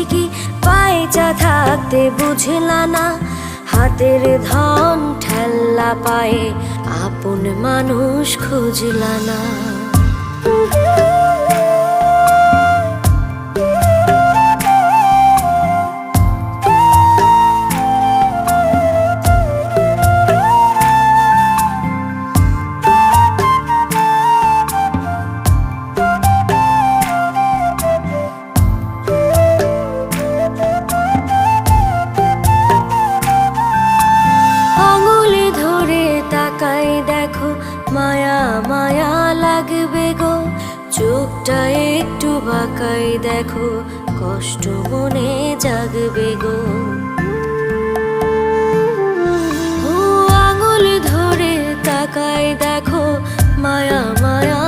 ঠিকই, পায়চা থাকতে বুঝলা না, হাতের ধন ঠেল্লা পায়ে আপন মানুষ খুঁজলা না। দেখো মায়া মায়া লাগবে গো, চোখটা একটু বাঁকাই দেখো, কষ্ট মনে জাগবে গো। ও আঙুল ধরে তাকাই দেখো, মায়া মায়া